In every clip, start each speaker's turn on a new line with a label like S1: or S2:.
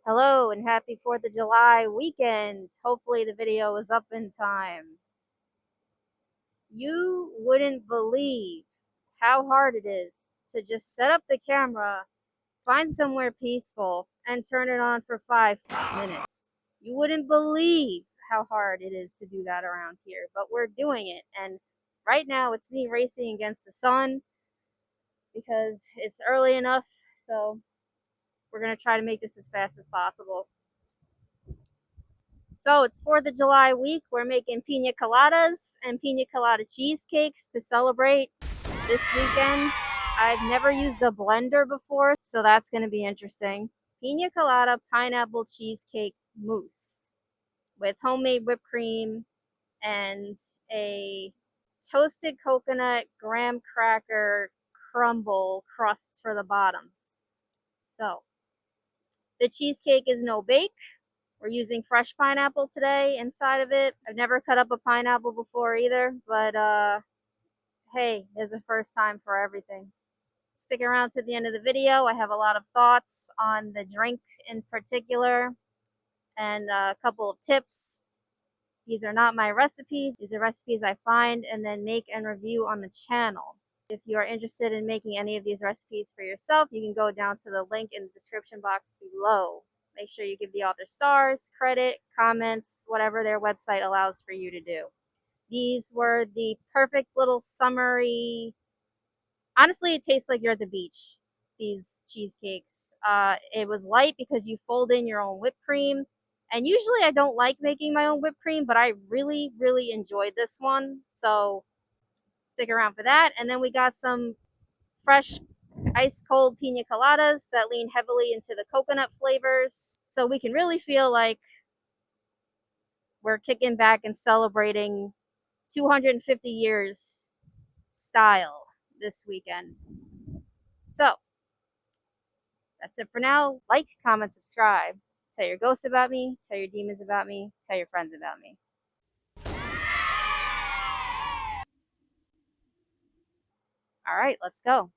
S1: Hello and happy 4th of July weekend. Hopefully the video is up in time. You wouldn't believe how hard it is to just set up the camera, find somewhere peaceful, and turn it on for 5 minutes. You wouldn't believe how hard it is to do that around here, but we're doing it. And right now it's me racing against the sun because it's early enough, so we're going to try to make this as fast as possible. So it's 4th of July week. We're making Piña Coladas and Piña Colada Cheesecakes to celebrate this weekend. I've never used a blender before, so that's going to be interesting. Piña Colada Pineapple Cheesecake Mousse with homemade whipped cream and a toasted coconut graham cracker crumble crust for the bottoms. So the cheesecake is no bake. We're using fresh pineapple today inside of it. I've never cut up a pineapple before either, but hey, there's a first time for everything. Stick around to the end of the video. I have a lot of thoughts on the drink in particular and a couple of tips. These are not my recipes. These are recipes I find and then make and review on the channel. If you are interested in making any of these recipes for yourself, you can go down to the link in the description box below. Make sure you give the author stars, credit, comments, whatever their website allows for you to do. These were the perfect little summery. Honestly, it tastes like you're at the beach, these cheesecakes. It was light because you fold in your own whipped cream. And usually I don't like making my own whipped cream, but I really, really enjoyed this one. So stick around for that. And then we got some fresh ice cold pina coladas that lean heavily into the coconut flavors. So we can really feel like we're kicking back and celebrating 250 years style this weekend. So that's it for now. Like, comment, subscribe. Tell your ghosts about me. Tell your demons about me. Tell your friends about me. All right, let's go.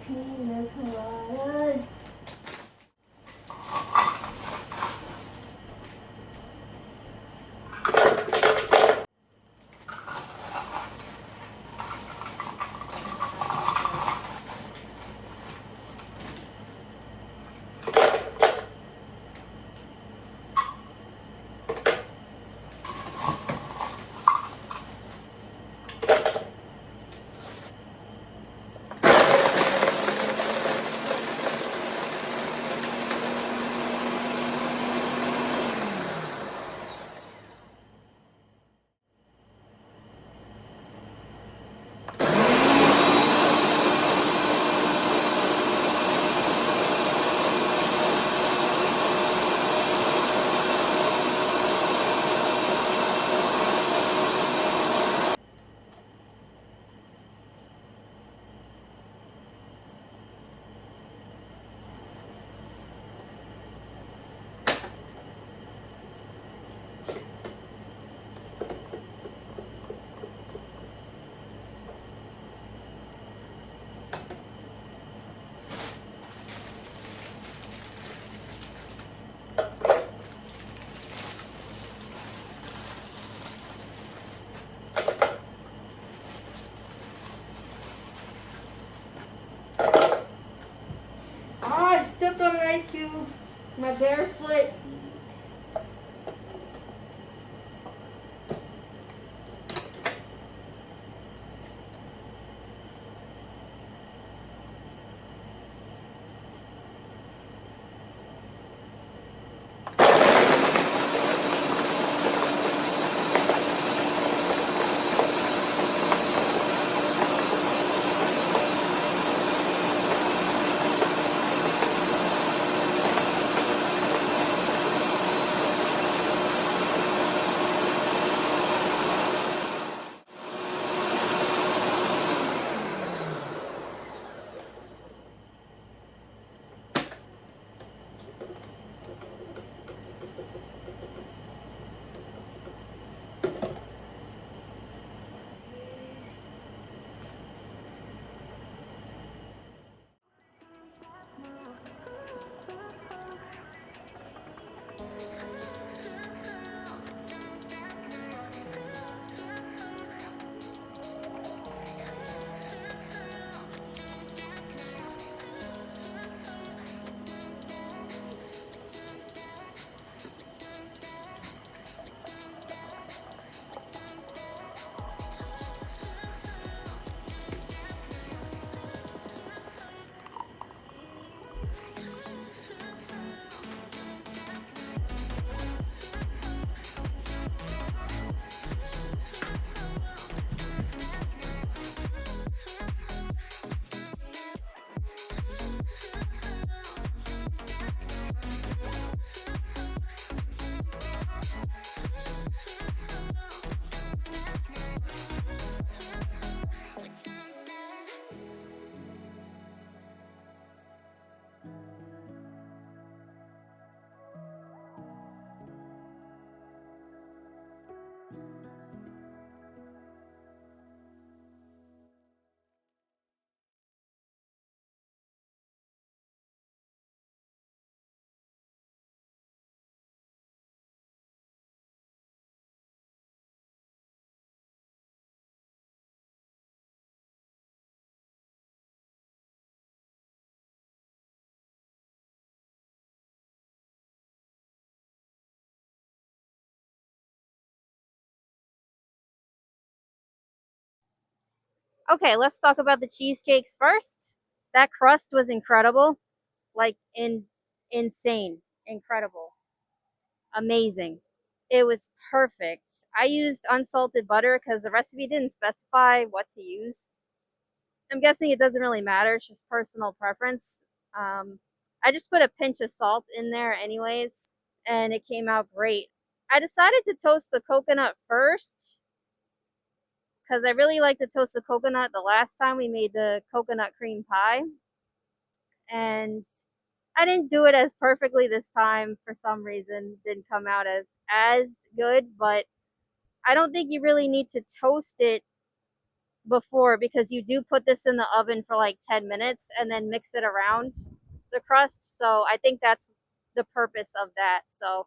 S1: Piña Coladas. I stepped on an ice cube. My bare foot. Okay, let's talk about the cheesecakes first. That crust was incredible, like insane, incredible. Amazing. It was perfect. I used unsalted butter because the recipe didn't specify what to use. I'm guessing it doesn't really matter. It's just personal preference. I just put a pinch of salt in there anyways, and it came out great. I decided to toast the coconut first because I really liked to toast the coconut the last time we made the coconut cream pie. And I didn't do it as perfectly this time for some reason. Didn't come out as good, but I don't think you really need to toast it before because you do put this in the oven for like 10 minutes and then mix it around the crust. So I think that's the purpose of that. So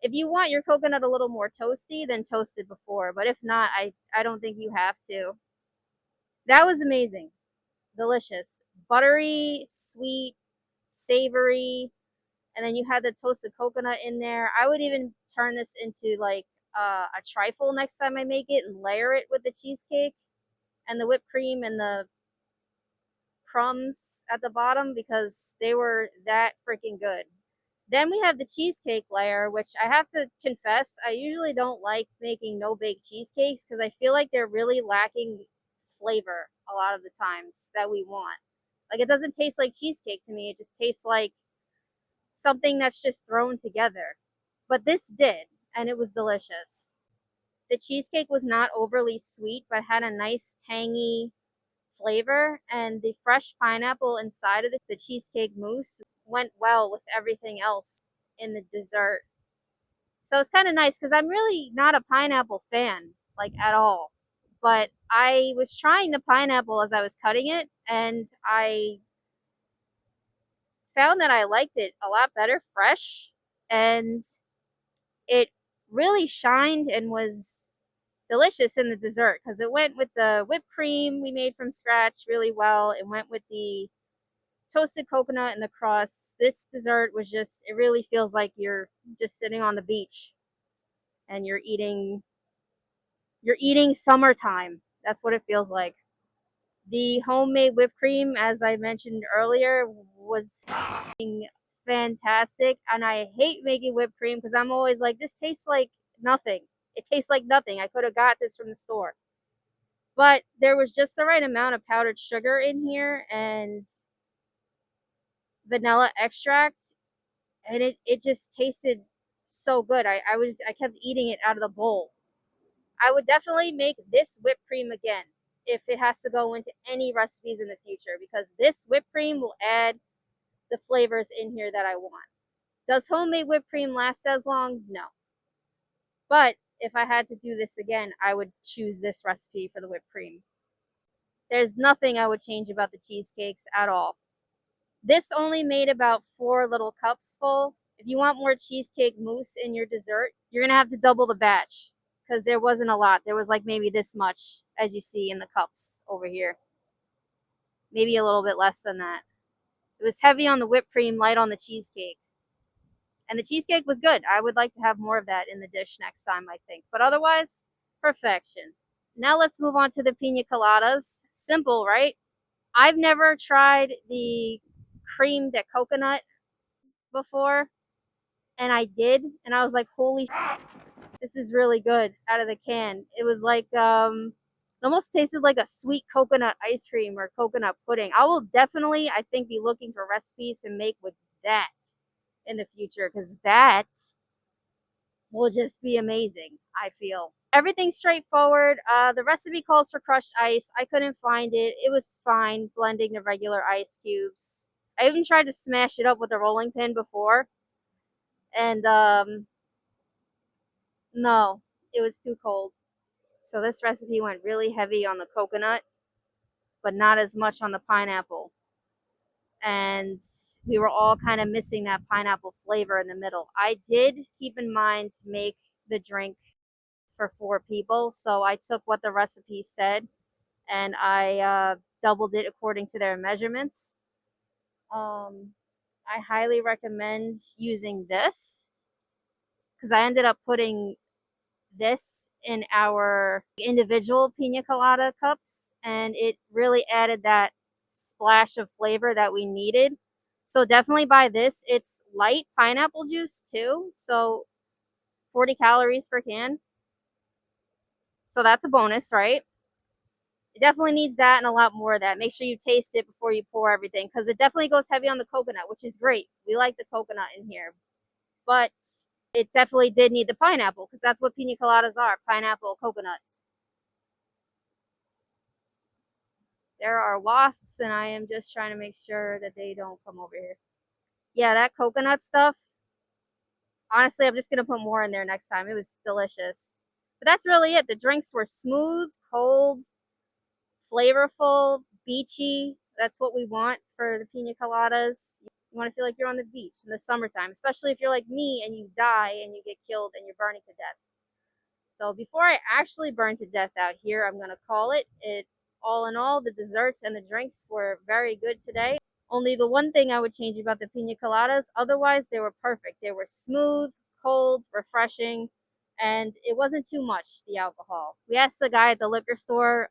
S1: if you want your coconut a little more toasty, then toast it before. But if not, I don't think you have to. That was amazing. Delicious. Buttery, sweet, savory, and then you had the toasted coconut in there. I would even turn this into like a trifle next time I make it and layer it with the cheesecake and the whipped cream and the crumbs at the bottom because they were that freaking good. Then we have the cheesecake layer, which I have to confess, I usually don't like making no bake cheesecakes because I feel like they're really lacking flavor a lot of the times that we want. Like it doesn't taste like cheesecake to me. It just tastes like something that's just thrown together. But this did, and it was delicious. The cheesecake was not overly sweet, but had a nice tangy flavor, and the fresh pineapple inside of the cheesecake mousse went well with everything else in the dessert. So it's kind of nice because I'm really not a pineapple fan, like at all. But I was trying the pineapple as I was cutting it, and I found that I liked it a lot better fresh, and it really shined and was delicious in the dessert because it went with the whipped cream we made from scratch really well. It went with the toasted coconut and the crust. This dessert was just, it really feels like you're just sitting on the beach and you're eating summertime. That's what it feels like. The homemade whipped cream, as I mentioned earlier, was fantastic. And I hate making whipped cream because I'm always like, this tastes like nothing. It tastes like nothing. I could have got this from the store. But there was just the right amount of powdered sugar in here and vanilla extract, and it just tasted so good. I kept eating it out of the bowl. I would definitely make this whipped cream again if it has to go into any recipes in the future because this whipped cream will add the flavors in here that I want. Does homemade whipped cream last as long? No. But if I had to do this again, I would choose this recipe for the whipped cream. There's nothing I would change about the cheesecakes at all. This only made about 4 little cups full. If you want more cheesecake mousse in your dessert, you're going to have to double the batch because there wasn't a lot. There was like maybe this much, as you see in the cups over here. Maybe a little bit less than that. It was heavy on the whipped cream, light on the cheesecake. And the cheesecake was good. I would like to have more of that in the dish next time, I think. But otherwise, perfection. Now let's move on to the piña coladas. Simple, right? I've never tried the cream de coconut before, and I did, and I was like, holy shit, this is really good out of the can. It was like it almost tasted like a sweet coconut ice cream or coconut pudding. I will definitely, I think, be looking for recipes to make with that in the future because that will just be amazing, I feel. Everything's straightforward. The recipe calls for crushed ice. I couldn't find it. It was fine blending the regular ice cubes. I even tried to smash it up with a rolling pin before, and no, it was too cold. So this recipe went really heavy on the coconut, but not as much on the pineapple. And we were all kind of missing that pineapple flavor in the middle. I did keep in mind to make the drink for 4 people, so I took what the recipe said and I doubled it according to their measurements. I highly recommend using this because I ended up putting this in our individual pina colada cups, and it really added that splash of flavor that we needed. So definitely buy this. It's light pineapple juice too, so 40 calories per can. So that's a bonus, right? It definitely needs that and a lot more of that. Make sure you taste it before you pour everything, because it definitely goes heavy on the coconut, which is great. We like the coconut in here. But it definitely did need the pineapple, because that's what pina coladas are, pineapple coconuts. There are wasps, and I am just trying to make sure that they don't come over here. Yeah, that coconut stuff, honestly, I'm just going to put more in there next time. It was delicious. But that's really it. The drinks were smooth, cold, flavorful, beachy. That's what we want for the pina coladas. You want to feel like you're on the beach in the summertime, especially if you're like me and you die and you get killed and you're burning to death. So before I actually burn to death out here, I'm going to call it. All in all, the desserts and the drinks were very good today. Only the one thing I would change about the pina coladas, otherwise they were perfect. They were smooth, cold, refreshing, and it wasn't too much, the alcohol. We asked the guy at the liquor store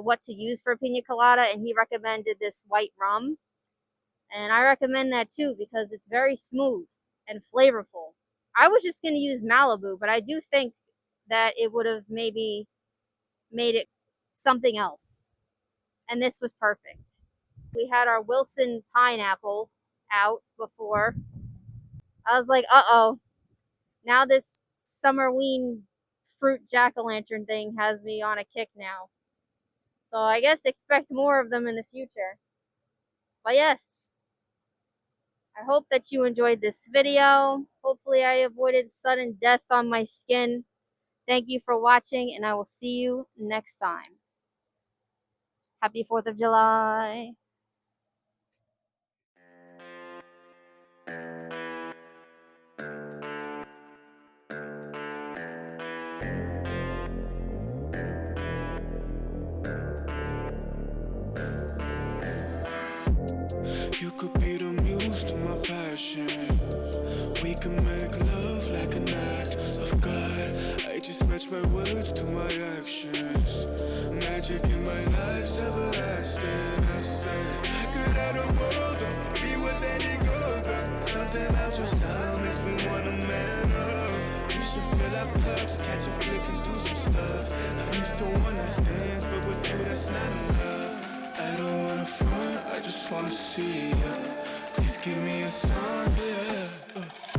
S1: what to use for a pina colada, and he recommended this white rum. And I recommend that too, because it's very smooth and flavorful. I was just going to use Malibu, but I do think that it would have maybe made it something else. And this was perfect. We had our Wilson pineapple out before. I was like, uh-oh. Now this Summerween fruit jack-o'-lantern thing has me on a kick now. So I guess expect more of them in the future. But yes, I hope that you enjoyed this video. Hopefully I avoided sudden death on my skin. Thank you for watching, and I will see you next time. Happy 4th of July.
S2: You could be the muse to my passion. We can make love like an act of God. I just match my words to my actions. Magic in my life's everlasting. I say I could have the world, don't be what let it go. But something about your style makes me wanna man up. We should fill up cups, catch a flick and do some stuff. I used to wanna stand, but with you that's not enough. I don't wanna front, I just wanna see ya. Please give me a sign, yeah.